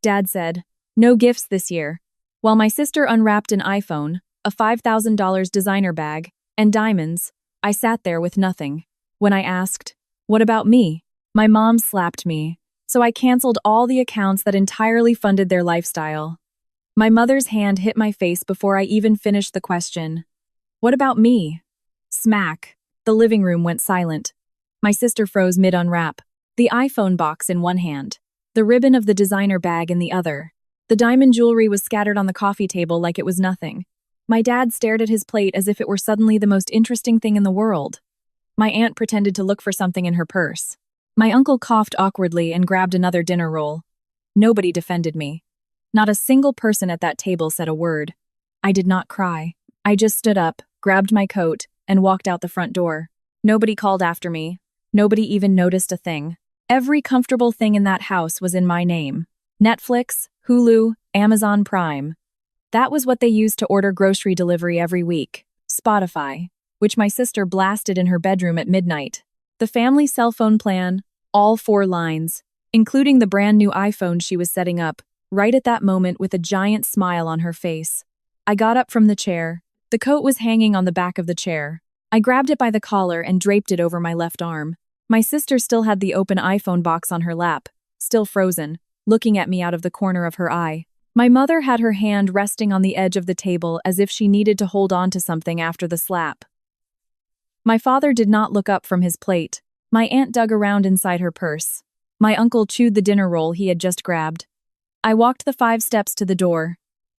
Dad said, "No gifts this year," while my sister unwrapped an iPhone, a $5,000 designer bag, and diamonds. I sat there with nothing. When I asked, "What about me?" my mom slapped me, so I canceled all the accounts that entirely funded their lifestyle. My mother's hand hit my face before I even finished the question. "What about me?" Smack. The living room went silent. My sister froze mid-unwrap, the iPhone box in one hand, the ribbon of the designer bag in the other. The diamond jewelry was scattered on the coffee table like it was nothing. My dad stared at his plate as if it were suddenly the most interesting thing in the world. My aunt pretended to look for something in her purse. My uncle coughed awkwardly and grabbed another dinner roll. Nobody defended me. Not a single person at that table said a word. I did not cry. I just stood up, grabbed my coat, and walked out the front door. Nobody called after me. Nobody even noticed a thing. Every comfortable thing in that house was in my name. Netflix, Hulu, Amazon Prime. That was what they used to order grocery delivery every week. Spotify, which my sister blasted in her bedroom at midnight. The family cell phone plan, all 4 lines, including the brand new iPhone she was setting up, right at that moment with a giant smile on her face. I got up from the chair. The coat was hanging on the back of the chair. I grabbed it by the collar and draped it over my left arm. My sister still had the open iPhone box on her lap, still frozen, looking at me out of the corner of her eye. My mother had her hand resting on the edge of the table as if she needed to hold on to something after the slap. My father did not look up from his plate. My aunt dug around inside her purse. My uncle chewed the dinner roll he had just grabbed. I walked the 5 steps to the door.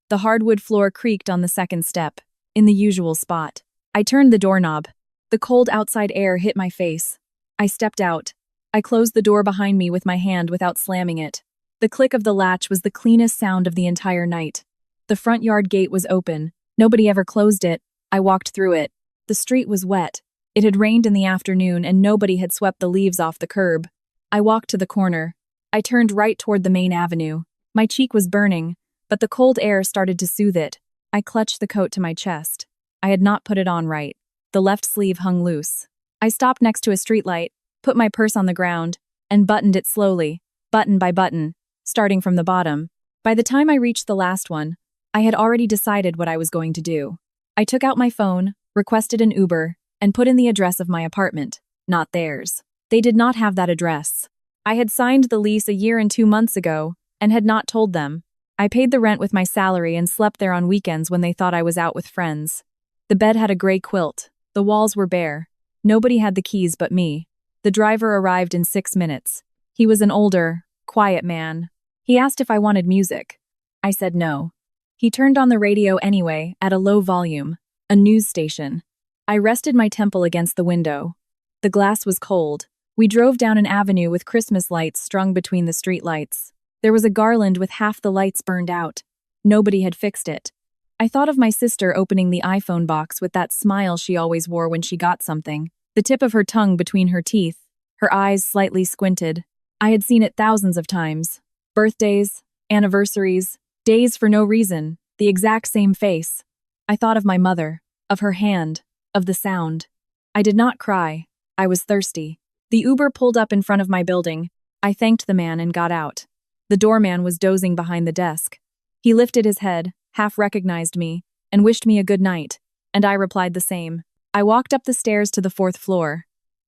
The hardwood floor creaked on the second step, in the usual spot. I turned the doorknob. The cold outside air hit my face. I stepped out. I closed the door behind me with my hand without slamming it. The click of the latch was the cleanest sound of the entire night. The front yard gate was open. Nobody ever closed it. I walked through it. The street was wet. It had rained in the afternoon and nobody had swept the leaves off the curb. I walked to the corner. I turned right toward the main avenue. My cheek was burning, but the cold air started to soothe it. I clutched the coat to my chest. I had not put it on right. The left sleeve hung loose. I stopped next to a streetlight, put my purse on the ground, and buttoned it slowly, button by button, starting from the bottom. By the time I reached the last one, I had already decided what I was going to do. I took out my phone, requested an Uber, and put in the address of my apartment, not theirs. They did not have that address. I had signed the lease a year and 2 months ago, and had not told them. I paid the rent with my salary and slept there on weekends when they thought I was out with friends. The bed had a gray quilt. The walls were bare. Nobody had the keys but me. The driver arrived in 6 minutes. He was an older, quiet man. He asked if I wanted music. I said no. He turned on the radio anyway, at a low volume, a news station. I rested my temple against the window. The glass was cold. We drove down an avenue with Christmas lights strung between the streetlights. There was a garland with half the lights burned out. Nobody had fixed it. I thought of my sister opening the iPhone box with that smile she always wore when she got something, the tip of her tongue between her teeth, her eyes slightly squinted. I had seen it thousands of times. Birthdays, anniversaries, days for no reason, the exact same face. I thought of my mother, of her hand, of the sound. I did not cry. I was thirsty. The Uber pulled up in front of my building. I thanked the man and got out. The doorman was dozing behind the desk. He lifted his head, half recognized me, and wished me a good night, and I replied the same. I walked up the stairs to the 4th floor.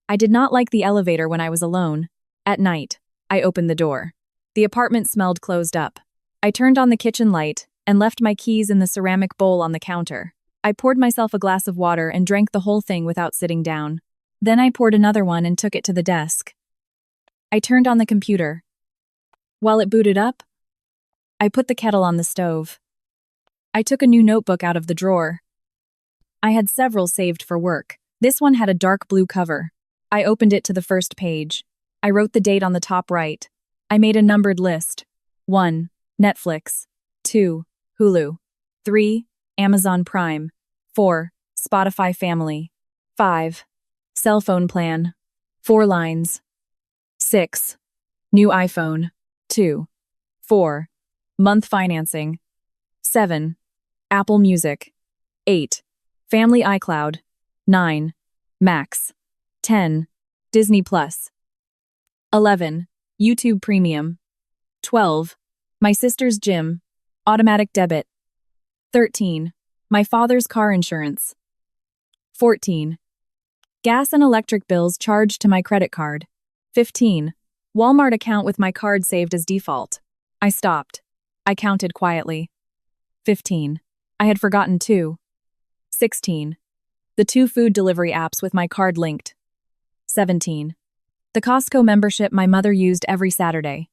I did not like the elevator when I was alone. At night, I opened the door. The apartment smelled closed up. I turned on the kitchen light and left my keys in the ceramic bowl on the counter. I poured myself a glass of water and drank the whole thing without sitting down. Then I poured another one and took it to the desk. I turned on the computer. While it booted up, I put the kettle on the stove. I took a new notebook out of the drawer. I had several saved for work. This one had a dark blue cover. I opened it to the first page. I wrote the date on the top right. I made a numbered list. 1. Netflix. 2. Hulu. 3. Amazon Prime. 4. Spotify Family. 5. Cell phone plan. 4 lines. 6. New iPhone. 2. 4. Month financing. 7. Apple Music. 8. Family iCloud. 9. Max. 10. Disney Plus. 11. YouTube Premium. 12. My sister's gym. Automatic debit. 13. My father's car insurance. 14. Gas and electric bills charged to my credit card. 15. Walmart account with my card saved as default. I stopped. I counted quietly. 15. I had forgotten 2. 16. The 2 food delivery apps with my card linked. 17. The Costco membership my mother used every Saturday.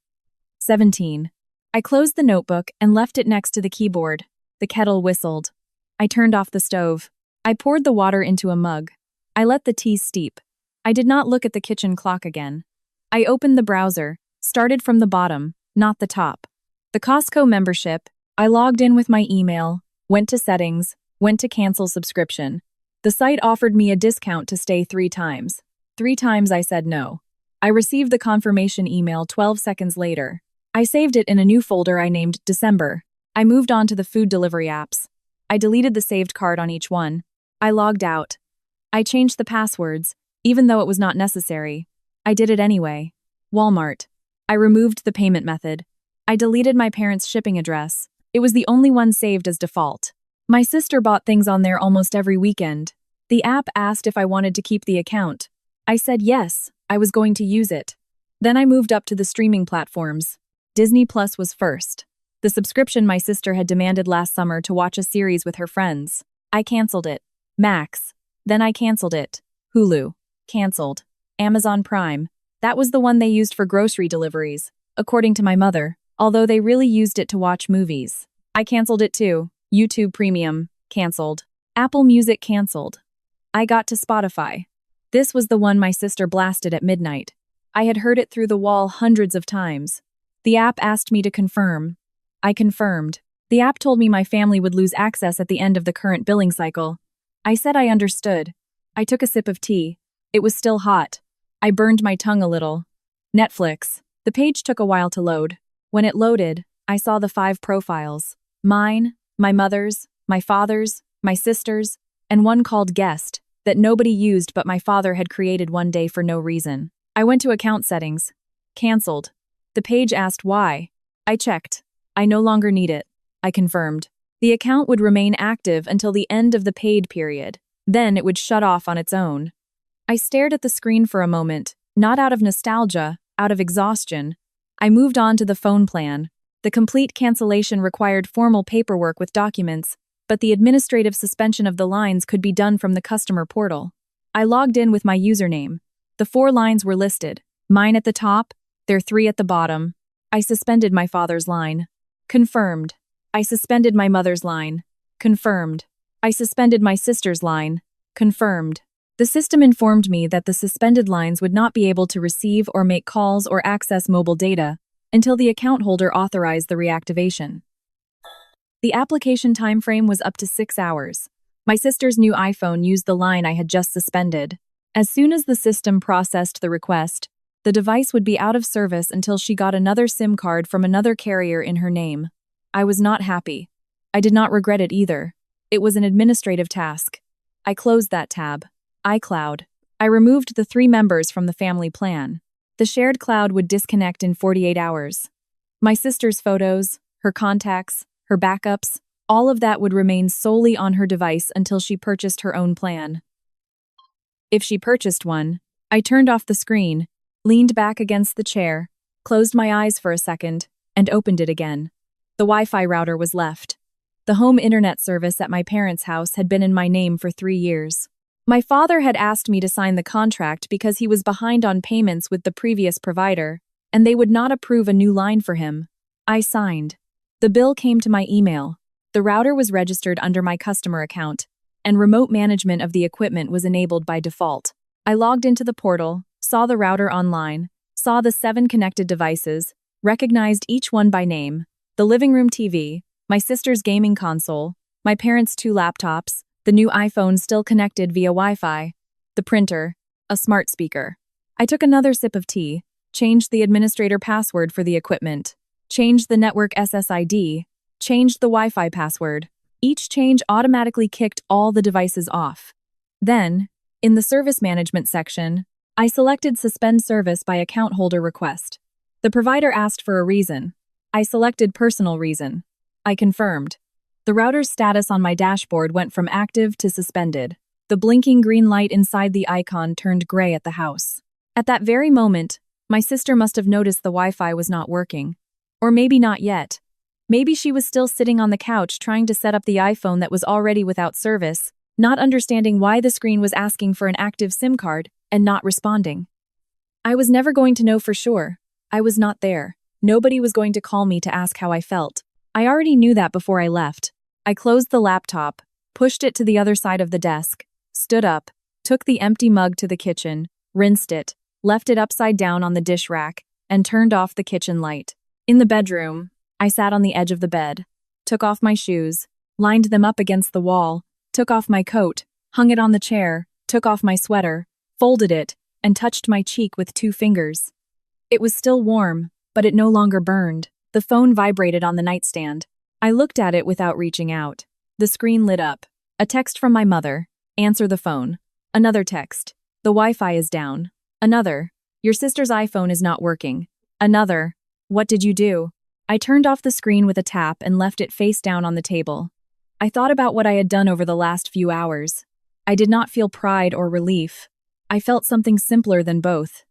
17. I closed the notebook and left it next to the keyboard. The kettle whistled. I turned off the stove. I poured the water into a mug. I let the tea steep. I did not look at the kitchen clock again. I opened the browser, started from the bottom, not the top. The Costco membership. I logged in with my email, went to settings, went to cancel subscription. The site offered me a discount to stay 3 times. 3 times I said no. I received the confirmation email 12 seconds later. I saved it in a new folder I named December. I moved on to the food delivery apps. I deleted the saved card on each one. I logged out. I changed the passwords, even though it was not necessary. I did it anyway. Walmart. I removed the payment method. I deleted my parents' shipping address. It was the only one saved as default. My sister bought things on there almost every weekend. The app asked if I wanted to keep the account. I said yes, I was going to use it. Then I moved up to the streaming platforms. Disney Plus was first. The subscription my sister had demanded last summer to watch a series with her friends. I canceled it. Max. Then I canceled it. Hulu. Canceled. Amazon Prime. That was the one they used for grocery deliveries, according to my mother, although they really used it to watch movies. I canceled it too. YouTube Premium. Canceled. Apple Music canceled. I got to Spotify. This was the one my sister blasted at midnight. I had heard it through the wall hundreds of times. The app asked me to confirm. I confirmed. The app told me my family would lose access at the end of the current billing cycle. I said I understood. I took a sip of tea. It was still hot. I burned my tongue a little. Netflix. The page took a while to load. When it loaded, I saw the 5 profiles. Mine, my mother's, my father's, my sister's, and one called Guest, that nobody used but my father had created one day for no reason. I went to account settings. Cancelled. The page asked why. I checked. I no longer need it. I confirmed. The account would remain active until the end of the paid period. Then it would shut off on its own. I stared at the screen for a moment, not out of nostalgia, out of exhaustion. I moved on to the phone plan. The complete cancellation required formal paperwork with documents, but the administrative suspension of the lines could be done from the customer portal. I logged in with my username. The 4 lines were listed. Mine at the top, their 3 at the bottom. I suspended my father's line. Confirmed. I suspended my mother's line. Confirmed. I suspended my sister's line. Confirmed. The system informed me that the suspended lines would not be able to receive or make calls or access mobile data until the account holder authorized the reactivation. The application timeframe was up to 6 hours. My sister's new iPhone used the line I had just suspended. As soon as the system processed the request, the device would be out of service until she got another SIM card from another carrier in her name. I was not happy. I did not regret it either. It was an administrative task. I closed that tab. iCloud. I removed the 3 members from the family plan. The shared cloud would disconnect in 48 hours. My sister's photos, her contacts, her backups, all of that would remain solely on her device until she purchased her own plan. If she purchased one, I turned off the screen, leaned back against the chair, closed my eyes for a second, and opened it again. The Wi-Fi router was left. The home internet service at my parents' house had been in my name for 3 years. My father had asked me to sign the contract because he was behind on payments with the previous provider, and they would not approve a new line for him. I signed. The bill came to my email. The router was registered under my customer account, and remote management of the equipment was enabled by default. I logged into the portal, saw the router online, saw the 7 connected devices, recognized each one by name, the living room TV, my sister's gaming console, my parents' 2 laptops, the new iPhone still connected via Wi-Fi, the printer, a smart speaker. I took another sip of tea, changed the administrator password for the equipment, changed the network SSID, changed the Wi-Fi password. Each change automatically kicked all the devices off. Then, in the service management section, I selected Suspend Service by Account Holder Request. The provider asked for a reason. I selected personal reason. I confirmed. The router's status on my dashboard went from active to suspended. The blinking green light inside the icon turned gray at the house. At that very moment, my sister must have noticed the Wi-Fi was not working. Or maybe not yet. Maybe she was still sitting on the couch trying to set up the iPhone that was already without service, not understanding why the screen was asking for an active SIM card and not responding. I was never going to know for sure. I was not there. Nobody was going to call me to ask how I felt. I already knew that before I left. I closed the laptop, pushed it to the other side of the desk, stood up, took the empty mug to the kitchen, rinsed it, left it upside down on the dish rack, and turned off the kitchen light. In the bedroom, I sat on the edge of the bed, took off my shoes, lined them up against the wall, took off my coat, hung it on the chair, took off my sweater, folded it, and touched my cheek with 2 fingers. It was still warm, but it no longer burned. The phone vibrated on the nightstand. I looked at it without reaching out. The screen lit up. A text from my mother. Answer the phone. Another text. The Wi-Fi is down. Another. Your sister's iPhone is not working. Another. What did you do? I turned off the screen with a tap and left it face down on the table. I thought about what I had done over the last few hours. I did not feel pride or relief. I felt something simpler than both.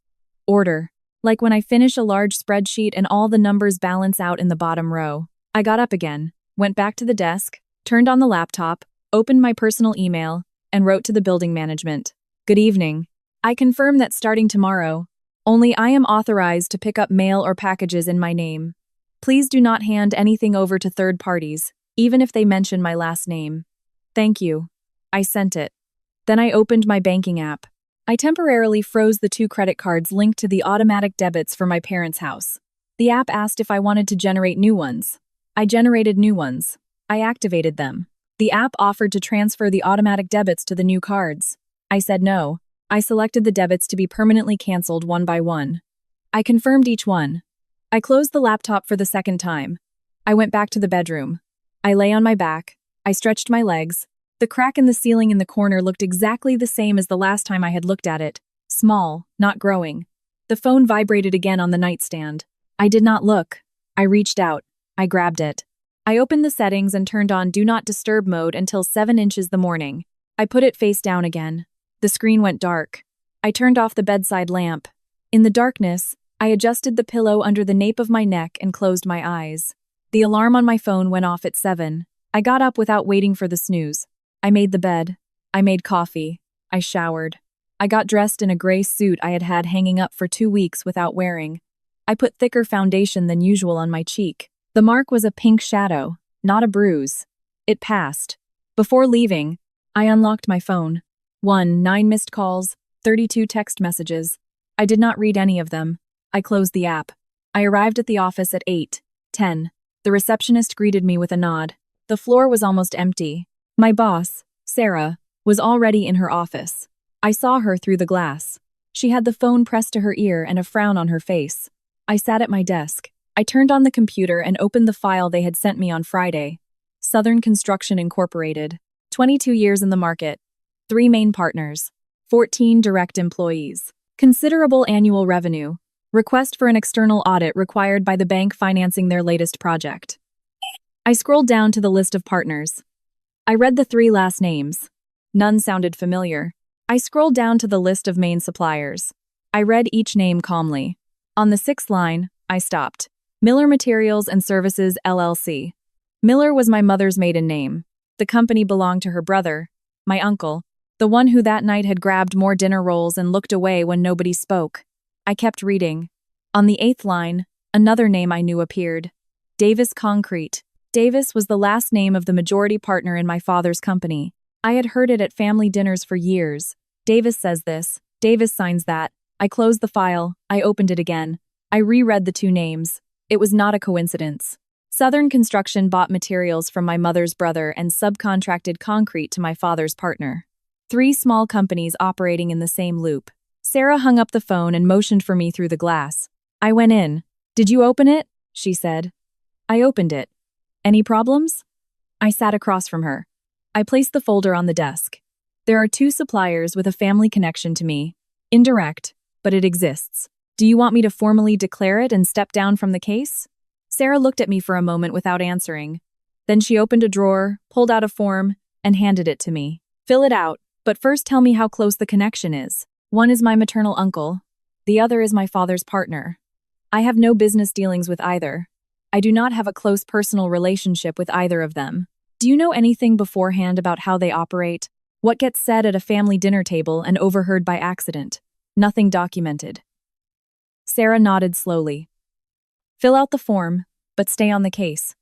Order. Like when I finish a large spreadsheet and all the numbers balance out in the bottom row. I got up again, went back to the desk, turned on the laptop, opened my personal email, and wrote to the building management. Good evening. I confirm that starting tomorrow, only I am authorized to pick up mail or packages in my name. Please do not hand anything over to third parties, even if they mention my last name. Thank you. I sent it. Then I opened my banking app. I temporarily froze the 2 credit cards linked to the automatic debits for my parents' house. The app asked if I wanted to generate new ones. I generated new ones. I activated them. The app offered to transfer the automatic debits to the new cards. I said no. I selected the debits to be permanently canceled one by one. I confirmed each one. I closed the laptop for the second time. I went back to the bedroom. I lay on my back. I stretched my legs. The crack in the ceiling in the corner looked exactly the same as the last time I had looked at it. Small, not growing. The phone vibrated again on the nightstand. I did not look. I reached out. I grabbed it. I opened the settings and turned on Do Not Disturb mode until 7 inches the morning. I put it face down again. The screen went dark. I turned off the bedside lamp. In the darkness, I adjusted the pillow under the nape of my neck and closed my eyes. The alarm on my phone went off at 7. I got up without waiting for the snooze. I made the bed. I made coffee. I showered. I got dressed in a gray suit I had had hanging up for 2 weeks without wearing. I put thicker foundation than usual on my cheek. The mark was a pink shadow, not a bruise. It passed. Before leaving, I unlocked my phone. 9 missed calls, 32 text messages. I did not read any of them. I closed the app. I arrived at the office at 8:10. The receptionist greeted me with a nod. The floor was almost empty. My boss, Sarah, was already in her office. I saw her through the glass. She had the phone pressed to her ear and a frown on her face. I sat at my desk. I turned on the computer and opened the file they had sent me on Friday. Southern Construction Incorporated. 22 years in the market. 3 main partners. 14 direct employees. Considerable annual revenue. Request for an external audit required by the bank financing their latest project. I scrolled down to the list of partners. I read the 3 last names. None sounded familiar. I scrolled down to the list of main suppliers. I read each name calmly. On the 6th line, I stopped. Miller Materials and Services, LLC. Miller was my mother's maiden name. The company belonged to her brother, my uncle, the one who that night had grabbed more dinner rolls and looked away when nobody spoke. I kept reading. On the 8th line, another name I knew appeared. Davis Concrete. Davis was the last name of the majority partner in my father's company. I had heard it at family dinners for years. Davis says this. Davis signs that. I closed the file. I opened it again. I reread the 2 names. It was not a coincidence. Southern Construction bought materials from my mother's brother and subcontracted concrete to my father's partner. 3 small companies operating in the same loop. Sarah hung up the phone and motioned for me through the glass. I went in. Did you open it? She said. I opened it. Any problems? I sat across from her. I placed the folder on the desk. There are 2 suppliers with a family connection to me. Indirect, but it exists. Do you want me to formally declare it and step down from the case? Sarah looked at me for a moment without answering. Then she opened a drawer, pulled out a form, and handed it to me. Fill it out, but first tell me how close the connection is. One is my maternal uncle. The other is my father's partner. I have no business dealings with either. I do not have a close personal relationship with either of them. Do you know anything beforehand about how they operate? What gets said at a family dinner table and overheard by accident? Nothing documented. Sarah nodded slowly. Fill out the form, but stay on the case.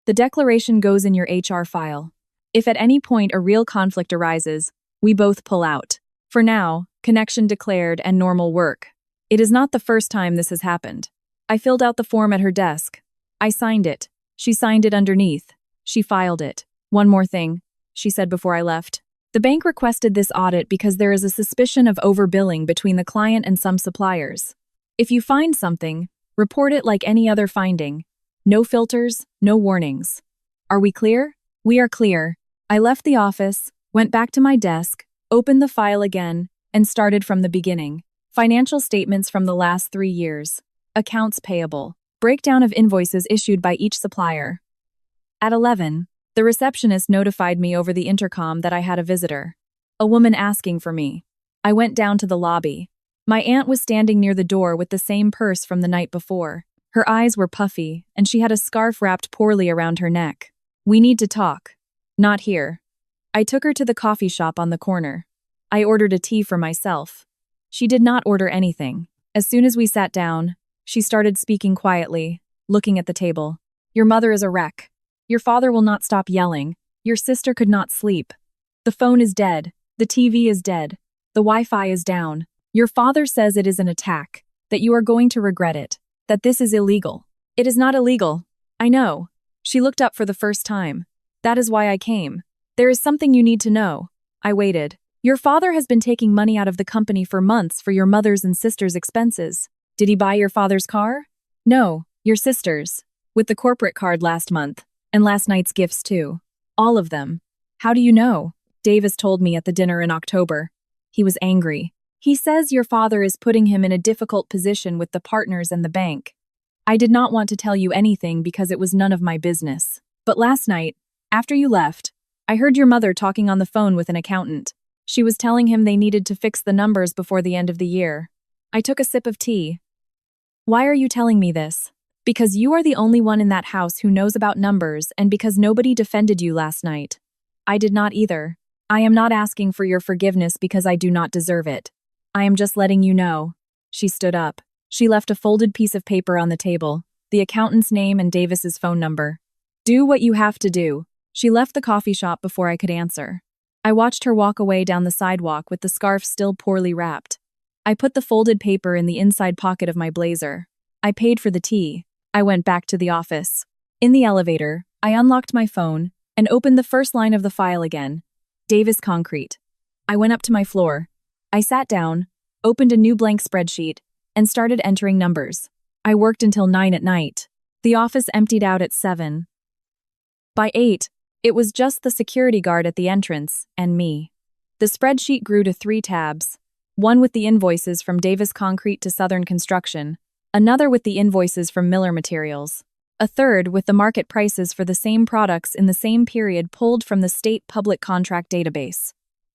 The declaration goes in your HR file. If at any point a real conflict arises, we both pull out. For now, connection declared and normal work. It is not the first time this has happened. I filled out the form at her desk. I signed it. She signed it underneath. She filed it. One more thing, she said before I left. The bank requested this audit because there is a suspicion of overbilling between the client and some suppliers. If you find something, report it like any other finding. No filters, no warnings. Are we clear? We are clear. I left the office, went back to my desk, opened the file again, and started from the beginning. Financial statements from the last 3 years. Accounts payable. Breakdown of invoices issued by each supplier. At 11, the receptionist notified me over the intercom that I had a visitor. A woman asking for me. I went down to the lobby. My aunt was standing near the door with the same purse from the night before. Her eyes were puffy, and she had a scarf wrapped poorly around her neck. We need to talk. Not here. I took her to the coffee shop on the corner. I ordered a tea for myself. She did not order anything. As soon as we sat down, she started speaking quietly, looking at the table. Your mother is a wreck. Your father will not stop yelling. Your sister could not sleep. The phone is dead. The TV is dead. The Wi-Fi is down. Your father says it is an attack, that you are going to regret it, that this is illegal. It is not illegal. I know. She looked up for the first time. That is why I came. There is something you need to know. I waited. Your father has been taking money out of the company for months for your mother's and sister's expenses. Did he buy your father's car? No, your sister's. With the corporate card last month. And last night's gifts too. All of them. How do you know? Davis told me at the dinner in October. He was angry. He says your father is putting him in a difficult position with the partners and the bank. I did not want to tell you anything because it was none of my business. But last night, after you left, I heard your mother talking on the phone with an accountant. She was telling him they needed to fix the numbers before the end of the year. I took a sip of tea. Why are you telling me this? Because you are the only one in that house who knows about numbers and because nobody defended you last night. I did not either. I am not asking for your forgiveness because I do not deserve it. I am just letting you know. She stood up. She left a folded piece of paper on the table, the accountant's name and Davis's phone number. Do what you have to do. She left the coffee shop before I could answer. I watched her walk away down the sidewalk with the scarf still poorly wrapped. I put the folded paper in the inside pocket of my blazer. I paid for the tea. I went back to the office. In the elevator, I unlocked my phone and opened the first line of the file again. Davis Concrete. I went up to my floor. I sat down, opened a new blank spreadsheet, and started entering numbers. I worked until 9 at night. The office emptied out at 7. By 8, it was just the security guard at the entrance and me. The spreadsheet grew to 3 tabs, one with the invoices from Davis Concrete to Southern Construction, another with the invoices from Miller Materials, a third with the market prices for the same products in the same period pulled from the state public contract database.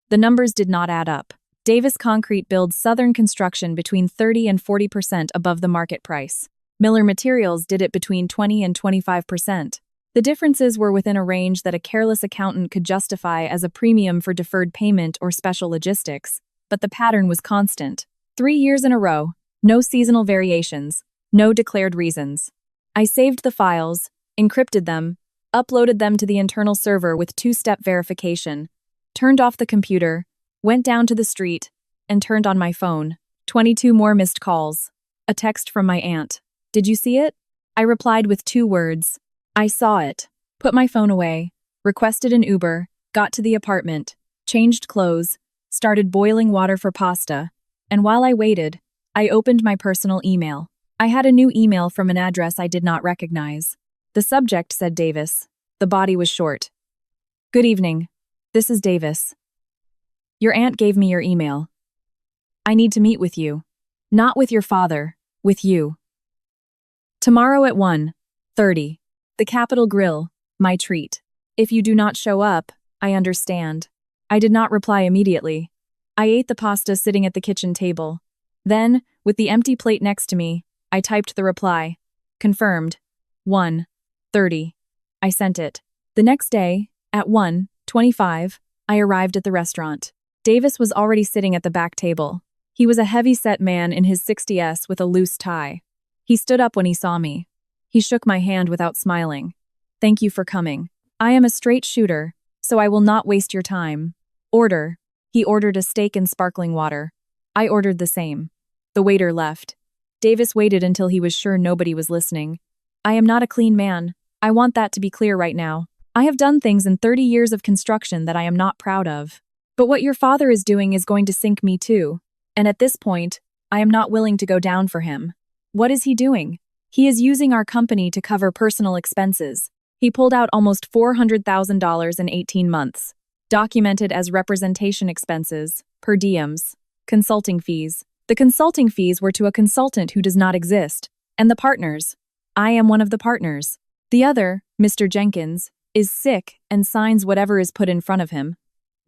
The numbers did not add up. Davis Concrete billed Southern Construction between 30 and 40% above the market price. Miller Materials did it between 20 and 25%. The differences were within a range that a careless accountant could justify as a premium for deferred payment or special logistics, but the pattern was constant. 3 years in a row, no seasonal variations, no declared reasons. I saved the files, encrypted them, uploaded them to the internal server with 2-step verification, turned off the computer, went down to the street, and turned on my phone. 22 more missed calls. A text from my aunt. Did you see it? I replied with 2 words. I saw it. Put my phone away, requested an Uber, got to the apartment, changed clothes, started boiling water for pasta, and while I waited, I opened my personal email. I had a new email from an address I did not recognize. The subject said Davis. The body was short. Good evening. This is Davis. Your aunt gave me your email. I need to meet with you. Not with your father, with you. Tomorrow at 1. 30. The Capitol Grill, my treat. If you do not show up, I understand. I did not reply immediately. I ate the pasta sitting at the kitchen table. Then, with the empty plate next to me, I typed the reply. Confirmed. 1:30. I sent it. The next day, at 1:25, I arrived at the restaurant. Davis was already sitting at the back table. He was a heavy-set man in his 60s with a loose tie. He stood up when he saw me. He shook my hand without smiling. Thank you for coming. I am a straight shooter, so I will not waste your time. Order. He ordered a steak and sparkling water. I ordered the same. The waiter left. Davis waited until he was sure nobody was listening. I am not a clean man. I want that to be clear right now. I have done things in 30 years of construction that I am not proud of. But what your father is doing is going to sink me too. And at this point, I am not willing to go down for him. What is he doing? He is using our company to cover personal expenses. He pulled out almost $400,000 in 18 months, documented as representation expenses, per diems, consulting fees. The consulting fees were to a consultant who does not exist, and the partners. I am one of the partners. The other, Mr. Jenkins, is sick and signs whatever is put in front of him.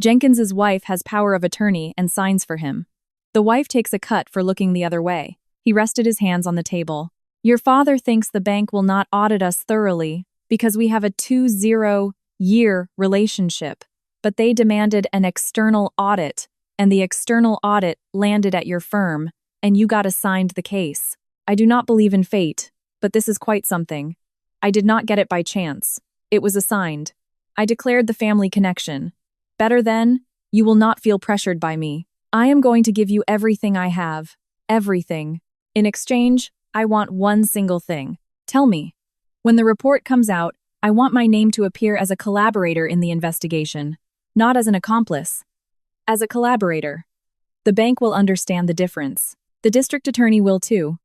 Jenkins's wife has power of attorney and signs for him. The wife takes a cut for looking the other way. He rested his hands on the table. Your father thinks the bank will not audit us thoroughly because we have a 20-year relationship, but they demanded an external audit, and the external audit landed at your firm, and you got assigned the case. I do not believe in fate, but this is quite something. I did not get it by chance. It was assigned. I declared the family connection. Better then, you will not feel pressured by me. I am going to give you everything I have. Everything. In exchange, I want one single thing. Tell me. When the report comes out, I want my name to appear as a collaborator in the investigation, not as an accomplice. As a collaborator. The bank will understand the difference. The district attorney will too.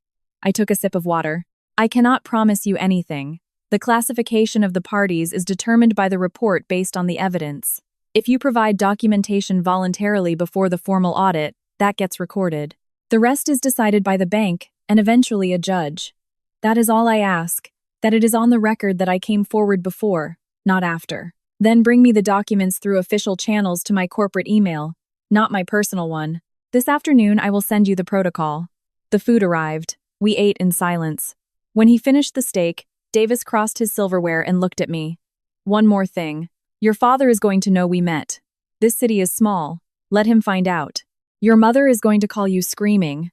I took a sip of water. I cannot promise you anything. The classification of the parties is determined by the report based on the evidence. If you provide documentation voluntarily before the formal audit, that gets recorded. The rest is decided by the bank and eventually a judge. That is all I ask, that it is on the record that I came forward before, not after. Then bring me the documents through official channels to my corporate email, not my personal one. This afternoon I will send you the protocol. The food arrived. We ate in silence. When he finished the steak, Davis crossed his silverware and looked at me. One more thing. Your father is going to know we met. This city is small. Let him find out. Your mother is going to call you screaming.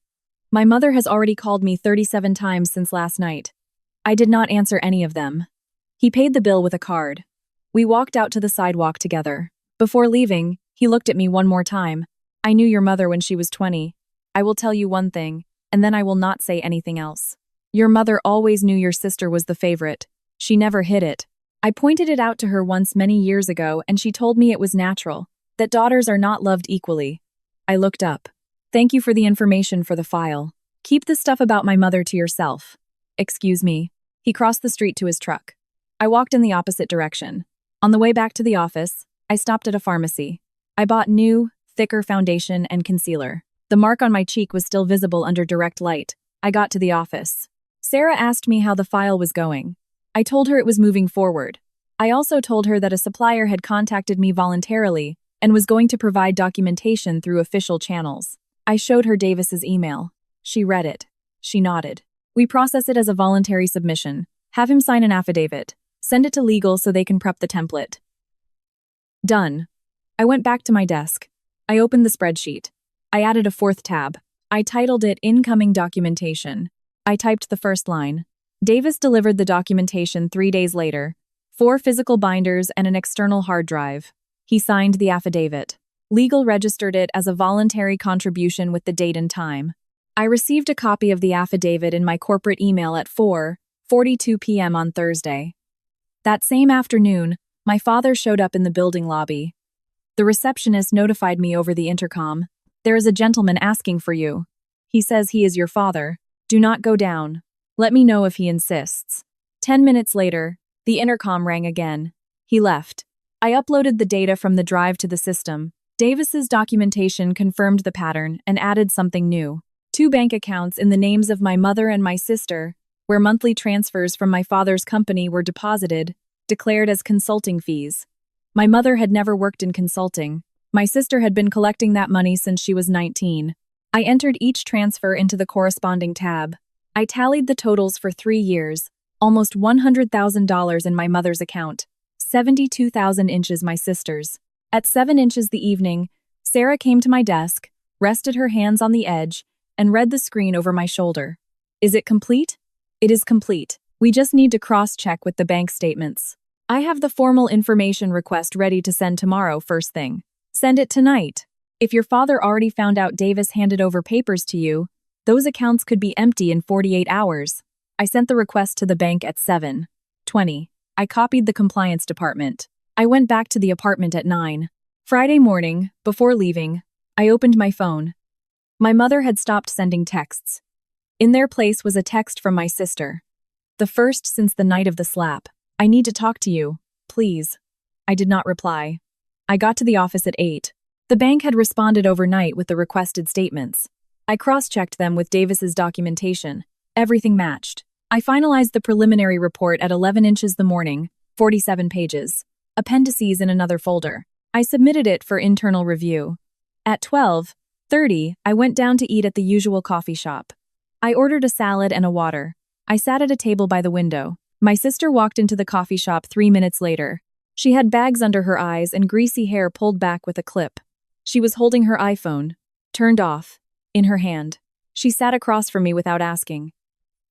My mother has already called me 37 times since last night. I did not answer any of them. He paid the bill with a card. We walked out to the sidewalk together. Before leaving, he looked at me one more time. I knew your mother when she was 20. I will tell you one thing, and then I will not say anything else. Your mother always knew your sister was the favorite. She never hid it. I pointed it out to her once many years ago, and she told me it was natural, that daughters are not loved equally. I looked up. Thank you for the information for the file. Keep the stuff about my mother to yourself. Excuse me. He crossed the street to his truck. I walked in the opposite direction. On the way back to the office, I stopped at a pharmacy. I bought new, thicker foundation and concealer. The mark on my cheek was still visible under direct light. I got to the office. Sarah asked me how the file was going. I told her it was moving forward. I also told her that a supplier had contacted me voluntarily and was going to provide documentation through official channels. I showed her Davis's email. She read it. She nodded. We process it as a voluntary submission. Have him sign an affidavit. Send it to legal so they can prep the template. Done. I went back to my desk. I opened the spreadsheet. I added a fourth tab. I titled it Incoming Documentation. I typed the first line. Davis delivered the documentation 3 days later. 4 physical binders and an external hard drive. He signed the affidavit. Legal registered it as a voluntary contribution with the date and time. I received a copy of the affidavit in my corporate email at 4:42 p.m. on Thursday. That same afternoon, my father showed up in the building lobby. The receptionist notified me over the intercom. There is a gentleman asking for you. He says he is your father. Do not go down. Let me know if he insists. 10 minutes later, the intercom rang again. He left. I uploaded the data from the drive to the system. Davis's documentation confirmed the pattern and added something new. 2 bank accounts in the names of my mother and my sister, where monthly transfers from my father's company were deposited, declared as consulting fees. My mother had never worked in consulting. My sister had been collecting that money since she was 19. I entered each transfer into the corresponding tab. I tallied the totals for 3 years, almost $100,000 in my mother's account, 72,000 inches my sister's. At 7 inches the evening, Sarah came to my desk, rested her hands on the edge, and read the screen over my shoulder. Is it complete? It is complete. We just need to cross-check with the bank statements. I have the formal information request ready to send tomorrow first thing. Send it tonight. If your father already found out Davis handed over papers to you, those accounts could be empty in 48 hours. I sent the request to the bank at 7:20. I copied the compliance department. I went back to the apartment at 9. Friday morning, before leaving, I opened my phone. My mother had stopped sending texts. In their place was a text from my sister. The first since the night of the slap. I need to talk to you, please. I did not reply. I got to the office at 8. The bank had responded overnight with the requested statements. I cross-checked them with Davis's documentation. Everything matched. I finalized the preliminary report at 11 inches the morning, 47 pages. Appendices in another folder. I submitted it for internal review. At 12:30, I went down to eat at the usual coffee shop. I ordered a salad and a water. I sat at a table by the window. My sister walked into the coffee shop 3 minutes later. She had bags under her eyes and greasy hair pulled back with a clip. She was holding her iPhone, turned off, in her hand. She sat across from me without asking.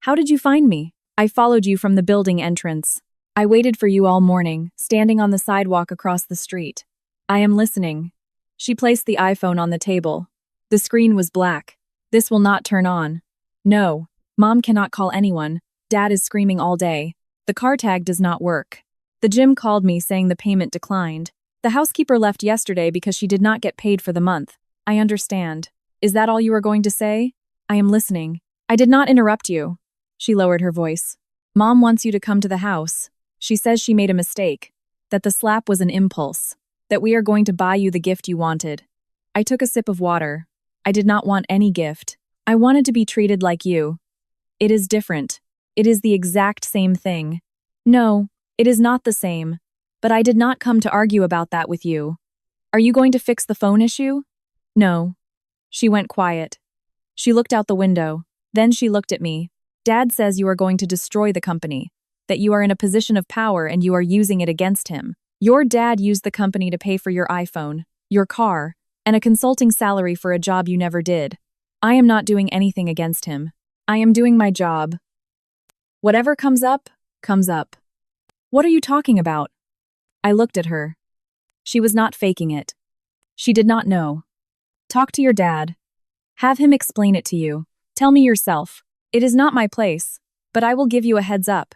How did you find me? I followed you from the building entrance. I waited for you all morning, standing on the sidewalk across the street. I am listening. She placed the iPhone on the table. The screen was black. This will not turn on. No, Mom cannot call anyone. Dad is screaming all day. The car tag does not work. The gym called me saying the payment declined. The housekeeper left yesterday because she did not get paid for the month. I understand. Is that all you are going to say? I am listening. I did not interrupt you. She lowered her voice. Mom wants you to come to the house. She says she made a mistake, that the slap was an impulse, that we are going to buy you the gift you wanted. I took a sip of water. I did not want any gift. I wanted to be treated like you. It is different. It is the exact same thing. No, it is not the same. But I did not come to argue about that with you. Are you going to fix the phone issue? No. She went quiet. She looked out the window. Then she looked at me. Dad says you are going to destroy the company, that you are in a position of power and you are using it against him. Your dad used the company to pay for your iPhone, your car, and a consulting salary for a job you never did. I am not doing anything against him. I am doing my job. Whatever comes up, comes up. What are you talking about? I looked at her. She was not faking it. She did not know. Talk to your dad. Have him explain it to you. Tell me yourself. It is not my place, but I will give you a heads up.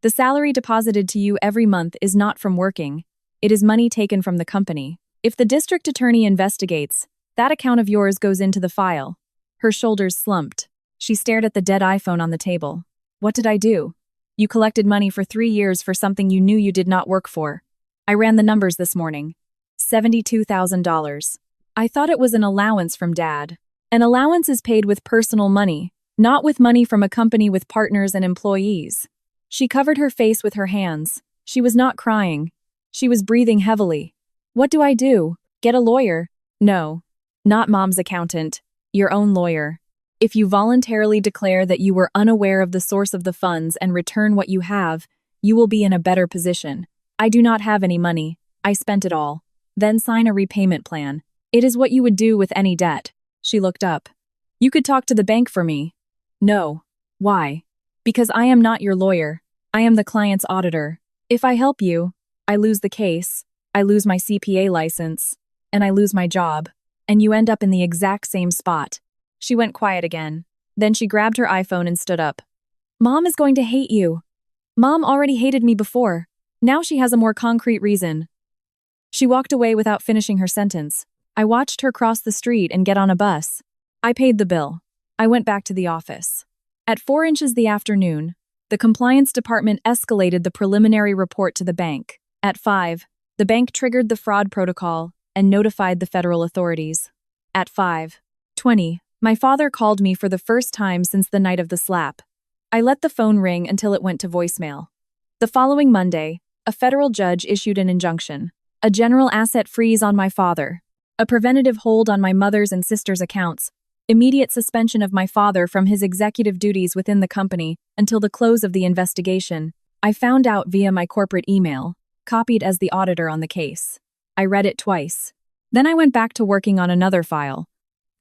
The salary deposited to you every month is not from working. It is money taken from the company. If the district attorney investigates, that account of yours goes into the file. Her shoulders slumped. She stared at the dead iPhone on the table. What did I do? You collected money for 3 years for something you knew you did not work for. I ran the numbers this morning. $72,000. I thought it was an allowance from Dad. An allowance is paid with personal money, not with money from a company with partners and employees. She covered her face with her hands. She was not crying. She was breathing heavily. What do I do? Get a lawyer? No. Not Mom's accountant. Your own lawyer. If you voluntarily declare that you were unaware of the source of the funds and return what you have, you will be in a better position. I do not have any money. I spent it all. Then sign a repayment plan. It is what you would do with any debt. She looked up. You could talk to the bank for me. No. Why? Because I am not your lawyer. I am the client's auditor. If I help you, I lose the case, I lose my CPA license, and I lose my job, and you end up in the exact same spot. She went quiet again. Then she grabbed her iPhone and stood up. Mom is going to hate you. Mom already hated me before. Now she has a more concrete reason. She walked away without finishing her sentence. I watched her cross the street and get on a bus. I paid the bill. I went back to the office. At 4 inches the afternoon, the compliance department escalated the preliminary report to the bank. At 5, the bank triggered the fraud protocol and notified the federal authorities. At 5:20, my father called me for the first time since the night of the slap. I let the phone ring until it went to voicemail. The following Monday, a federal judge issued an injunction, a general asset freeze on my father, a preventative hold on my mother's and sister's accounts, immediate suspension of my father from his executive duties within the company until the close of the investigation. I found out via my corporate email, copied as the auditor on the case. I read it twice. Then I went back to working on another file.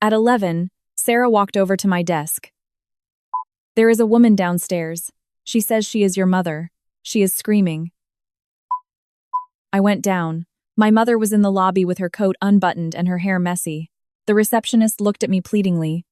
At 11, Sarah walked over to my desk. There is a woman downstairs. She says she is your mother. She is screaming. I went down. My mother was in the lobby with her coat unbuttoned and her hair messy. The receptionist looked at me pleadingly.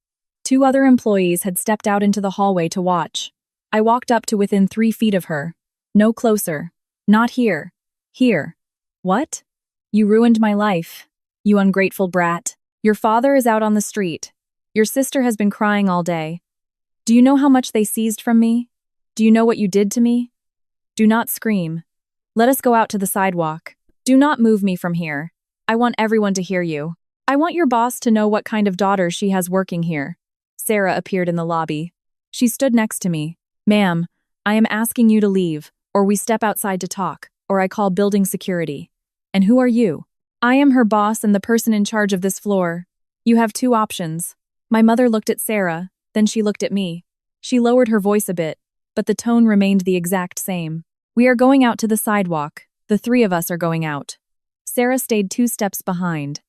2 other employees had stepped out into the hallway to watch. I walked up to within 3 feet of her. No closer. Not here. Here. What? You ruined my life. You ungrateful brat. Your father is out on the street. Your sister has been crying all day. Do you know how much they seized from me? Do you know what you did to me? Do not scream. Let us go out to the sidewalk. Do not move me from here. I want everyone to hear you. I want your boss to know what kind of daughter she has working here. Sarah appeared in the lobby. She stood next to me. Ma'am, I am asking you to leave, or we step outside to talk, or I call building security. And who are you? I am her boss and the person in charge of this floor. You have 2 options. My mother looked at Sarah, then she looked at me. She lowered her voice a bit, but the tone remained the exact same. We are going out to the sidewalk. The 3 of us are going out. Sarah stayed 2 steps behind.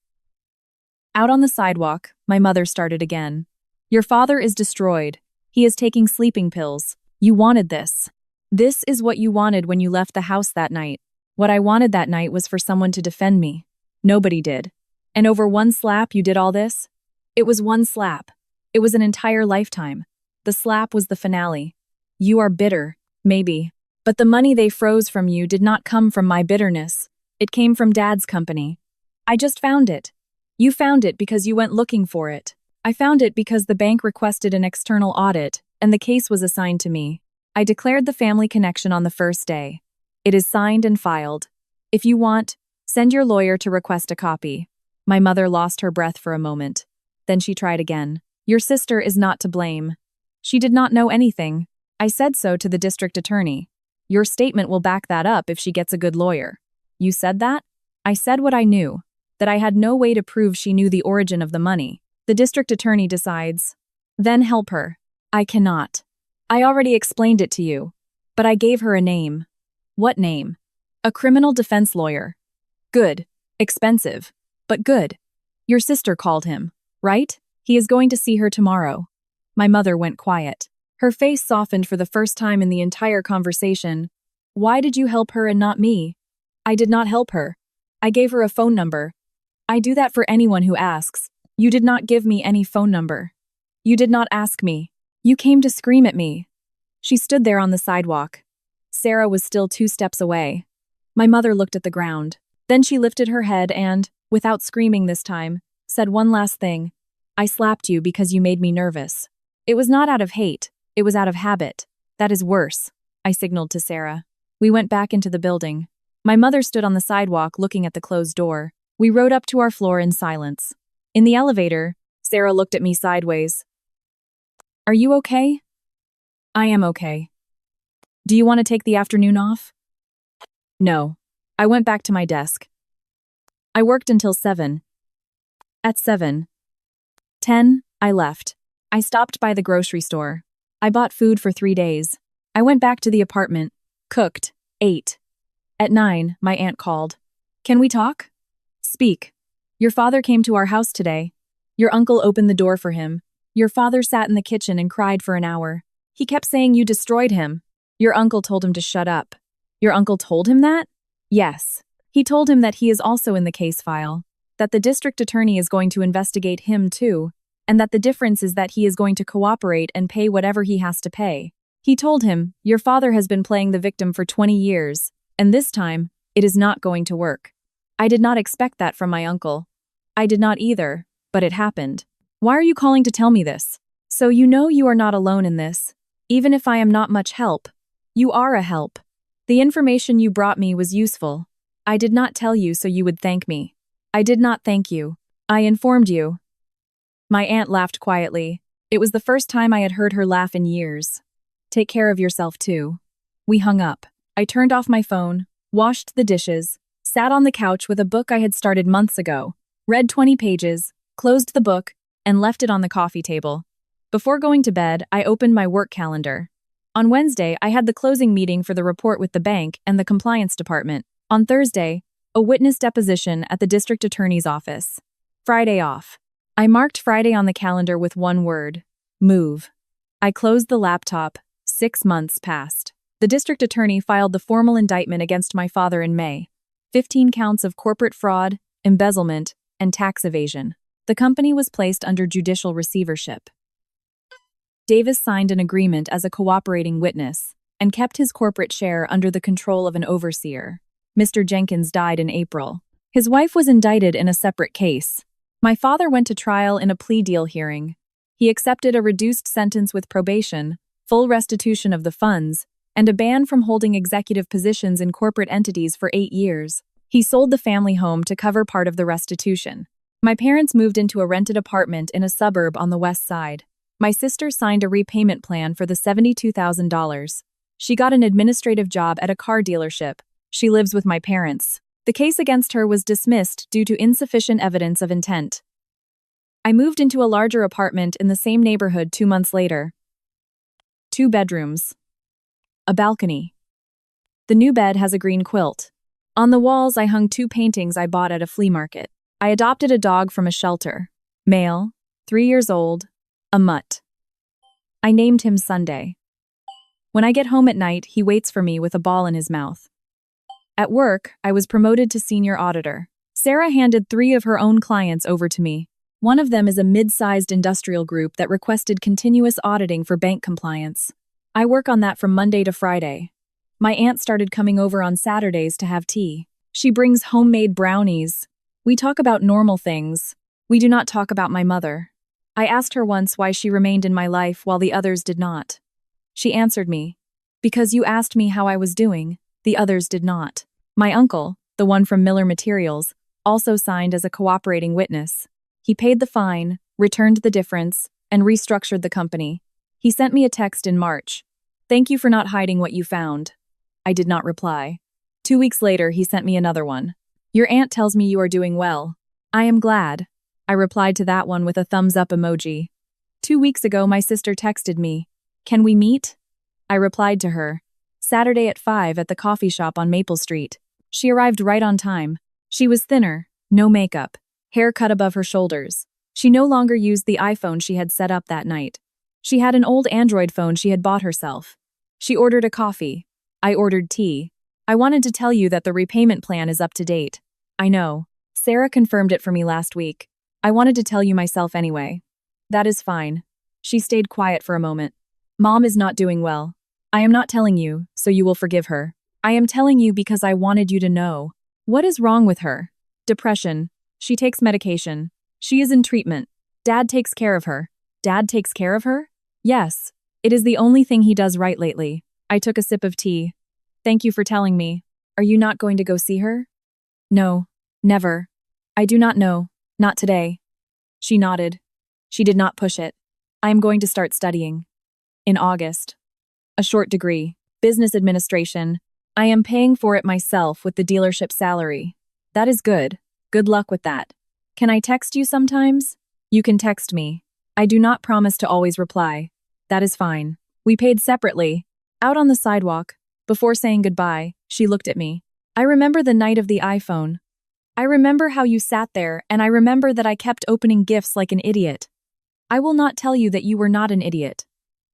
Out on the sidewalk, my mother started again. Your father is destroyed. He is taking sleeping pills. You wanted this. This is what you wanted when you left the house that night. What I wanted that night was for someone to defend me. Nobody did. And over 1 slap you did all this? It was 1 slap. It was an entire lifetime. The slap was the finale. You are bitter, maybe. But the money they froze from you did not come from my bitterness. It came from Dad's company. I just found it. You found it because you went looking for it. I found it because the bank requested an external audit, and the case was assigned to me. I declared the family connection on the first day. It is signed and filed. If you want, send your lawyer to request a copy. My mother lost her breath for a moment. Then she tried again. Your sister is not to blame. She did not know anything. I said so to the district attorney. Your statement will back that up if she gets a good lawyer. You said that? I said what I knew, that I had no way to prove she knew the origin of the money. The district attorney decides. Then help her. I cannot. I already explained it to you. But I gave her a name. What name? A criminal defense lawyer. Good. Expensive. But good. Your sister called him, right? He is going to see her tomorrow. My mother went quiet. Her face softened for the first time in the entire conversation. Why did you help her and not me? I did not help her. I gave her a phone number. I do that for anyone who asks. You did not give me any phone number. You did not ask me. You came to scream at me. She stood there on the sidewalk. Sarah was still 2 steps away. My mother looked at the ground. Then she lifted her head and, without screaming this time, said one last thing. I slapped you because you made me nervous. It was not out of hate. It was out of habit. That is worse, I signaled to Sarah. We went back into the building. My mother stood on the sidewalk looking at the closed door. We rode up to our floor in silence. In the elevator, Sarah looked at me sideways. Are you okay? I am okay. Do you want to take the afternoon off? No. I went back to my desk. I worked until 7. At 7:10, I left. I stopped by the grocery store. I bought food for 3 days. I went back to the apartment, cooked, ate. At 9, my aunt called. Can we talk? Speak. Your father came to our house today. Your uncle opened the door for him. Your father sat in the kitchen and cried for an hour. He kept saying you destroyed him. Your uncle told him to shut up. Your uncle told him that? Yes. He told him that he is also in the case file, that the district attorney is going to investigate him too, and that the difference is that he is going to cooperate and pay whatever he has to pay. He told him, your father has been playing the victim for 20 years, and this time, it is not going to work. I did not expect that from my uncle. I did not either, but it happened. Why are you calling to tell me this? So you know you are not alone in this. Even if I am not much help, you are a help. The information you brought me was useful. I did not tell you so you would thank me. I did not thank you. I informed you. My aunt laughed quietly. It was the first time I had heard her laugh in years. Take care of yourself too. We hung up. I turned off my phone, washed the dishes, sat on the couch with a book I had started months ago, read 20 pages, closed the book, and left it on the coffee table. Before going to bed, I opened my work calendar. On Wednesday, I had the closing meeting for the report with the bank and the compliance department. On Thursday, a witness deposition at the district attorney's office. Friday off. I marked Friday on the calendar with one word: move. I closed the laptop. 6 months passed. The district attorney filed the formal indictment against my father in May. 15 counts of corporate fraud, embezzlement, and tax evasion. The company was placed under judicial receivership. Davis signed an agreement as a cooperating witness and kept his corporate share under the control of an overseer. Mr. Jenkins died in April. His wife was indicted in a separate case. My father went to trial in a plea deal hearing. He accepted a reduced sentence with probation, full restitution of the funds, and a ban from holding executive positions in corporate entities for 8 years. He sold the family home to cover part of the restitution. My parents moved into a rented apartment in a suburb on the west side. My sister signed a repayment plan for the $72,000. She got an administrative job at a car dealership. She lives with my parents. The case against her was dismissed due to insufficient evidence of intent. I moved into a larger apartment in the same neighborhood 2 months later. 2 bedrooms. A balcony. The new bed has a green quilt. On the walls, I hung 2 paintings I bought at a flea market. I adopted a dog from a shelter. Male, 3 years old, a mutt. I named him Sunday. When I get home at night, he waits for me with a ball in his mouth. At work, I was promoted to senior auditor. Sarah handed 3 of her own clients over to me. One of them is a mid-sized industrial group that requested continuous auditing for bank compliance. I work on that from Monday to Friday. My aunt started coming over on Saturdays to have tea. She brings homemade brownies. We talk about normal things. We do not talk about my mother. I asked her once why she remained in my life while the others did not. She answered me, "Because you asked me how I was doing, the others did not." My uncle, the one from Miller Materials, also signed as a cooperating witness. He paid the fine, returned the difference, and restructured the company. He sent me a text in March. "Thank you for not hiding what you found." I did not reply. 2 weeks later, he sent me another one. "Your aunt tells me you are doing well. I am glad." I replied to that one with a thumbs-up emoji. 2 weeks ago, my sister texted me, "Can we meet?" I replied to her, "Saturday at 5 at the coffee shop on Maple Street." She arrived right on time. She was thinner, no makeup, hair cut above her shoulders. She no longer used the iPhone she had set up that night. She had an old Android phone she had bought herself. She ordered a coffee. I ordered tea. "I wanted to tell you that the repayment plan is up to date." "I know. Sarah confirmed it for me last week. I wanted to tell you myself anyway." "That is fine." She stayed quiet for a moment. "Mom is not doing well. I am not telling you, so you will forgive her. I am telling you because I wanted you to know." "What is wrong with her?" "Depression. She takes medication. She is in treatment. Dad takes care of her." "Dad takes care of her?" "Yes. It is the only thing he does right lately." I took a sip of tea. "Thank you for telling me. Are you not going to go see her?" "No. Never. I do not know. Not today." She nodded. She did not push it. "I am going to start studying. In August. A short degree. Business administration. I am paying for it myself with the dealership salary." "That is good. Good luck with that. Can I text you sometimes?" "You can text me. I do not promise to always reply." "That is fine." We paid separately. Out on the sidewalk, before saying goodbye, she looked at me. "I remember the night of the iPhone. I remember how you sat there, and I remember that I kept opening gifts like an idiot. I will not tell you that you were not an idiot.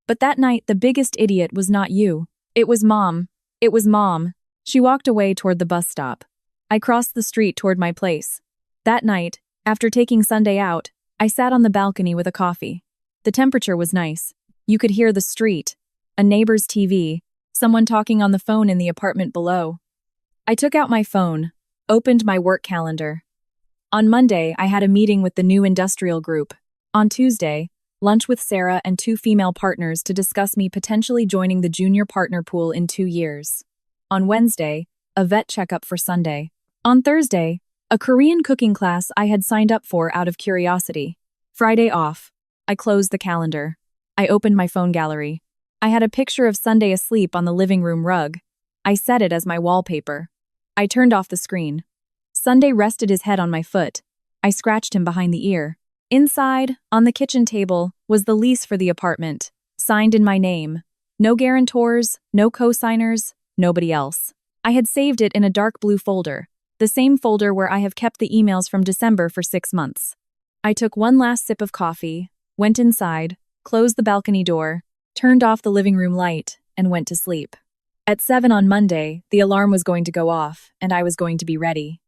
But that night, the biggest idiot was not you. It was Mom. It was Mom." She walked away toward the bus stop. I crossed the street toward my place. That night, after taking Sunday out, I sat on the balcony with a coffee. The temperature was nice. You could hear the street, a neighbor's TV, someone talking on the phone in the apartment below. I took out my phone, opened my work calendar. On Monday, I had a meeting with the new industrial group. On Tuesday, lunch with Sarah and 2 female partners to discuss me potentially joining the junior partner pool in 2 years. On Wednesday, a vet checkup for Sunday. On Thursday, a Korean cooking class I had signed up for out of curiosity. Friday off. I closed the calendar. I opened my phone gallery. I had a picture of Sunday asleep on the living room rug. I set it as my wallpaper. I turned off the screen. Sunday rested his head on my foot. I scratched him behind the ear. Inside, on the kitchen table, was the lease for the apartment, signed in my name. No guarantors, no co-signers, nobody else. I had saved it in a dark blue folder, the same folder where I have kept the emails from December for 6 months. I took one last sip of coffee, went inside, closed the balcony door, turned off the living room light, and went to sleep. At 7 on Monday, the alarm was going to go off, and I was going to be ready.